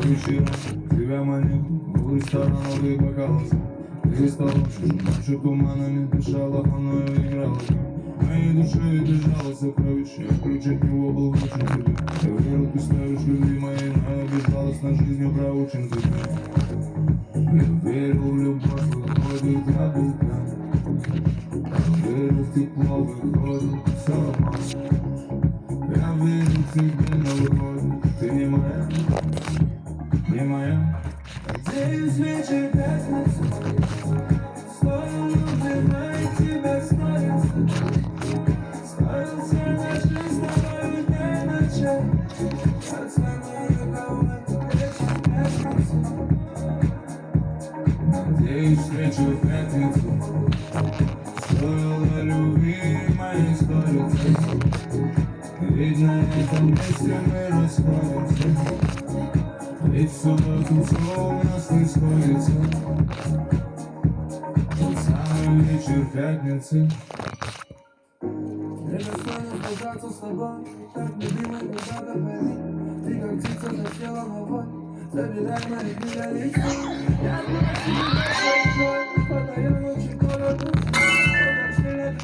Вечером тебя манил у ресторанов бокалов. Ты стал ночью туманами дышала, мною играла. Моей душой бежало сокровище, ключ от него был вручен тебе. Я верил, ты ставишь любимой, но я безжалостно жизнью проучен тебя. Я верил в любовь, выходит облака. Верил в тепло, выходит все равно. Я верил тебе, но выходит, ты не моя, не моя. Надеюсь, вечер пятницы стоил убивать тебя стоит. Стоился наши с тобой дня начать. Оценую кого-то вечер пятницы. Надеюсь, вечер в пятницу стоило любви моей сторицы. Ведь на этом месте мы расходимся. Ведь в субботу все у нас не сходится. Тот самый вечер пятницы. Я достану сражаться с тобой, так любимый, когда пойми. Ты как птица хотела на бой, забирай моих миллионеров. Я знаю, что ты такой, подаем ночи городу.